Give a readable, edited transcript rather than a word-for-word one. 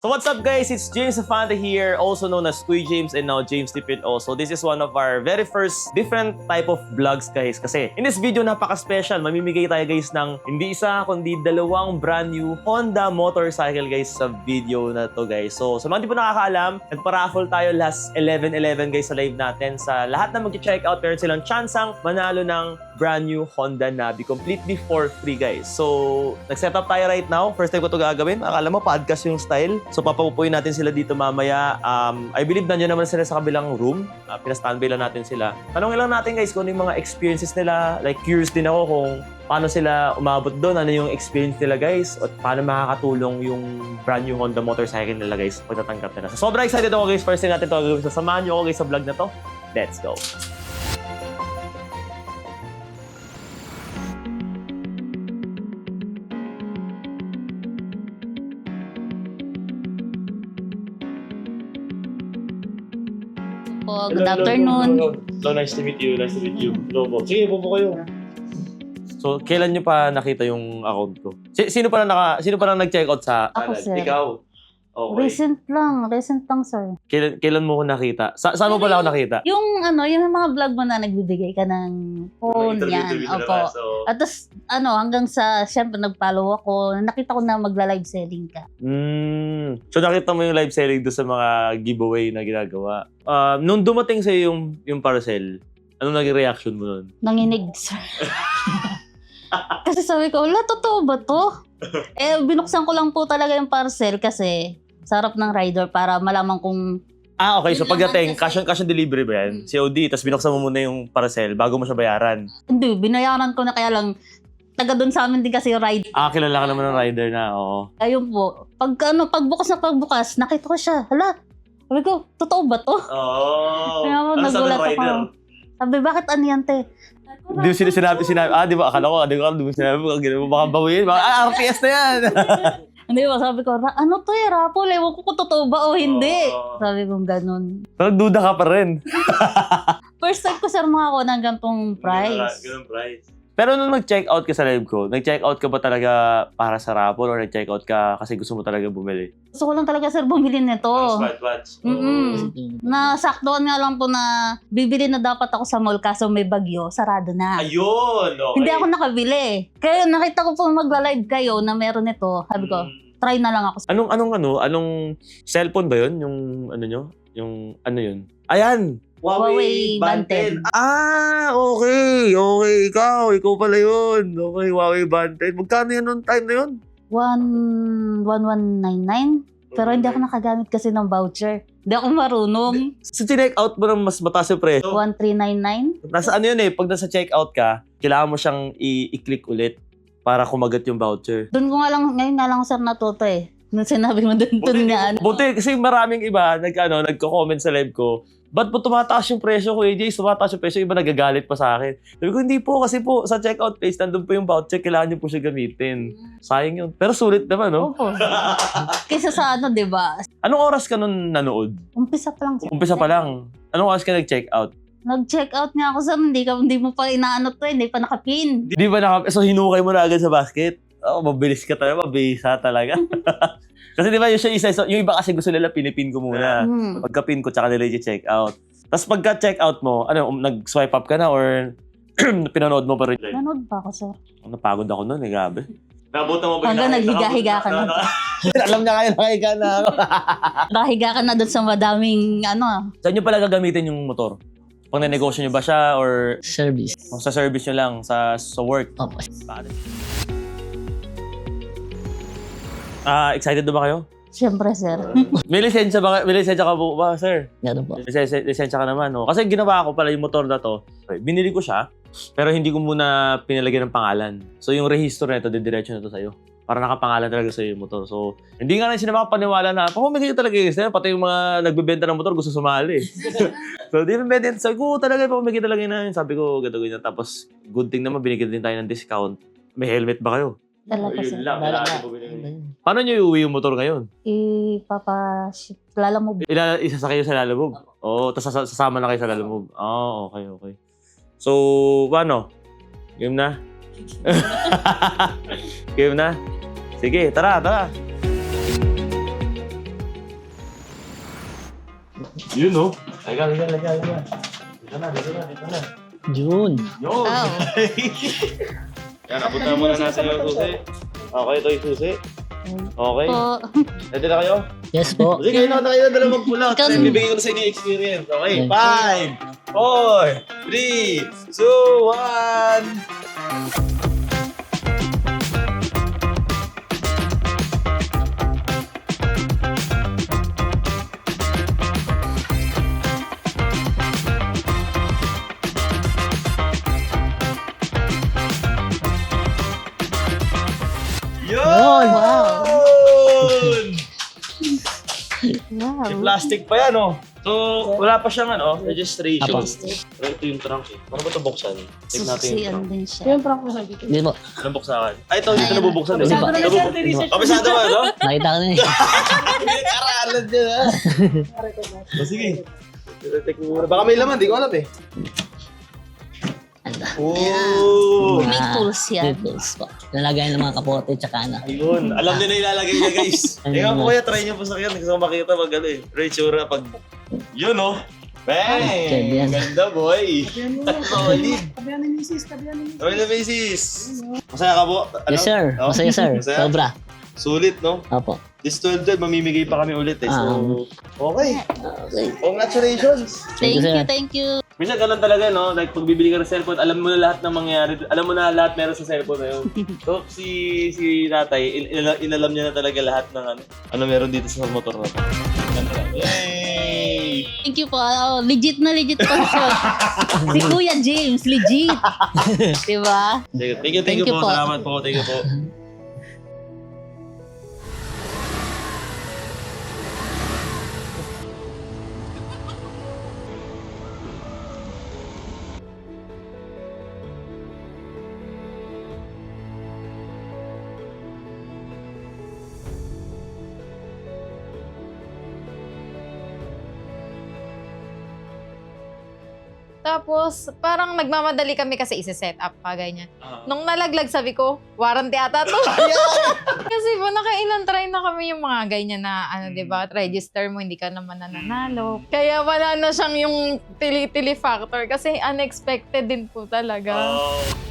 So what's up guys, it's James Afante here, also known as Kuy James and now James Tipid also. This is one of our very first different type of vlogs guys kasi in this video napaka-special. Mamimigay tayo guys ng hindi isa kundi dalawang brand new Honda motorcycle guys sa video na to guys. So sa mga di po nakakaalam, nagpa-raffle tayo last 11/11 guys sa live natin. Sa lahat na mag-check out, meron silang chansang manalo ng brand new Honda Navi completely for free guys. So nag-set up tayo right now. First time ko to gagawin. Akala mo podcast yung style. So papapupuin natin sila dito mamaya. I believe nandiyan naman sila sa kabilang room. Pinastandby lang natin sila. Tanongin lang natin guys kung ano yung mga experiences nila. Like curious din ako kung paano sila umabot doon, ano yung experience nila guys, at paano makakatulong yung brand new Honda motorcycle nila guys pagtatanggap nila. So sobrang excited ako guys. First thing natin ito gagawin. So samahan nyo ako guys sa vlog na to. Let's go! Good afternoon. Hello, nice to meet you. Nice to meet you. Hello po. Sige, po kayo. So, kailan nyo pa nakita yung account ko? Sino pa na nag-check out sa Ako, channel? sir. Ikaw? Okay. Recent lang sir. Kailan mo ko nakita? Saan mo pala ako nakita? Yung mga vlog mo na nagbibigay ka ng phone, yan. Opo. So, At tapos, hanggang sa, syempre, nag-follow ako. Nakita ko na magla-live selling ka. so, nakita mo yung live selling doon sa mga giveaway na ginagawa. Nung dumating sa'yo yung parcel, anong naging reaction mo nun? Nanginig, sir. Kasi sabi ko, wala, totoo ba to? Binuksan ko lang po talaga yung parcel kasi sarap ng rider para malaman kung Okay. So, Yun lang pagdating, kasi. cash on delivery ba yan? COD, tapos binuksan mo muna yung parcel bago mo siya bayaran. hindi, binayaran ko na kaya lang taga doon sa amin din kasi yung rider. Kilala ka naman ng rider na, oo. Ayun po. Pagbukas, nakita ko siya. Hala, sabi ko, totoo ba to? Oo. Kaya mo, nagulat ako. Sabi, bakit ano yan, te? Di mo sinabi, di ba? Akala ko, di mo sinabi, baka bawiin, RPS na yan. Hindi ba, sabi ko, ano to Rapol? Ewan ko kung totoo ba o hindi. Oo. Sabi ko, ganun. So, nagduda ka pa rin. First time ko, sir, makakuha ng gantong price. Ganun price. Pero nung nag-check out ka sa live ko, nag-check out ka ba talaga para sa raffle or nag-check out ka kasi gusto mo talaga bumili? Gusto ko lang talaga, sir, bumili nito. Smartwatch. Nasaktuhan nga lang po na bibili na dapat ako sa mall kaso may bagyo, sarado na. Ayun! Okay. Hindi ako nakabili. Kaya nakita ko po magla-live kayo na meron ito. Sabi ko, try na lang ako. Anong cellphone ba yun? Yung ano nyo? Yung ano yun? Ayan! Huawei Band 10. Okay. Okay, ikaw pala yun. Okay, Huawei Band 10. Magkano yan noong time na yun? 1199. Pero hindi ako nakagamit kasi ng voucher. Hindi ako marunong. So, check out mo ng mas mataas yung presyo. 1399. Nasa ano yun pag nasa check out ka, kailangan mo siyang i-click ulit para kumagat yung voucher. Doon ko nga lang, ngayon nga lang sir natuto Nung sinabi mo doon nga. Buti, kasi maraming iba nagko-comment sa live ko, ba't po tumataas yung presyo ko, AJ? Tumataas yung presyo, iba nagagalit pa sa akin. Sabi ko, hindi po, kasi po sa checkout page, nandun po yung voucher, kailangan nyo po siya gamitin. Sayang yun. Pero sulit naman, no? Opo. Kaysa sa di ba? Anong oras ka nun nanood? Umpisa pa lang sir. Umpisa pa lang. Anong oras ka nag-check out? Nag-check out nga ako sir, hindi mo pa inaano to hindi pa nakapin. Di ba so hinukay mo na agad sa basket? Mabilis ka talaga, mabisa talaga. Kasi di ba yung iba kasi gusto nila pinipin ko muna. Pagka-pin ko, tsaka nila i-check out. Tapos pagka-check out mo, nag-swipe up ka na or pinanood mo pa rin? Nanood pa ako sir. Napagod ako nun, grabe. Nabutan mo ba Hanggang naghiga-higa ka na. Alam niya kayo, nakahiga na ako. Nakahiga ka na doon sa madaming Saan nyo pala gagamitin yung motor? Pag nanegosyo nyo ba siya or Service. sa service nyo lang, sa work? Opo. Excited na ba kayo? Siyempre sir. May lisensya ka po ba, sir? Meron po. Lisensya ka naman, no? Kasi ginawa ko pala yung motor na to. Binili ko siya, pero hindi ko muna pinalagyan ng pangalan. So yung rehisto na ito, didiretso na to sa'yo. Para nakapangalan talaga sa'yo yung motor. So, hindi nga rin sila makapaniwala na, pamamigay talaga yun. Pati yung mga nagbebenta ng motor, gusto sumali. So, di ba benta? Sabi ko, talaga, pamamigay talaga yun. Sabi ko, ganyan. Tapos, good thing naman, binigyan din tayo ng discount. May helmet ba kayo? Talaga sir. Yun lang. Wala Kailangan na. mo binili. Paano nyo iuwi yung motor ngayon? Lalamove. Isa kayo sa Lalamove? Oo, tapos sasama na kayo sa Lalamove. Okay. So, paano? Game na? Game na? Sige, tara. Yun, no? Laga. Dito na. June. Yun! Oh. Yan, abutan muna natin yung susi. Okay, ito yung susi. Okay. Po. Ready na kayo? Yes po. Sige, kayo na dalawang pula. Ikaw- Kasi bibigyan ko na sa inyo yung experience. Okay, Okay. 5, 4, 3, 2, 1. Yun! Wow. May Wow. plastic pa yan, oh. So, wala pa siyang registration. Apo. Pero ito yung trunk eh. Paano ba ito buksan? Check natin yung Susian trunk. din siya. Hindi po. Anong buksakan? Ay, ito dito nabubuksan eh. Kabisado na lang, sir. Kabisado ba, no? Nakita ko na eh. Pinag-aralan dyan, ha? O, sige. Check mo muna. Baka may laman, di ko alam eh. Oh! May tools yan. May tools po. Nalagay ng mga kapote tsaka ano. Ayun, alam niyo na ilalagay niya, guys. Tingnan po kuya, try niyo po sa kanya. Gusto ko makita pag Rachura pag... Yun, oh. Bang! Yan. Ganda, boy. Solid. Kabihan ng misis. Roy na basis. Masaya ka po? Ano? Yes sir. Oh? Masaya sir. Masaya? Sobra. Sulit, no? Opo. This 12, mamimigay pa kami ulit eh. So, okay. Okay. Congratulations. Thank sir. you, thank you. Minsan ganun talaga, no? Like, pag bibili ka ng cellphone, alam mo na lahat ng mangyayari. Alam mo na lahat meron sa cellphone na yun. So, si tatay, inalam niya na talaga lahat ng ano meron dito sa motor na to. Ganda. Yay! Thank you po. Oh, legit po siya. Si Kuya James, legit. Diba? Thank you Thank you po. po. Salamat po. Thank you po. Tapos, parang nagmamadali kami kasi isi-set up ka, ganyan. Nung nalaglag, sabi ko, warranty ata to. Kasi po, nakailan try na kami yung mga ganyan na, diba, register mo, hindi ka naman nananalo. Kaya wala na siyang yung tili-tili factor kasi unexpected din po talaga. Oh.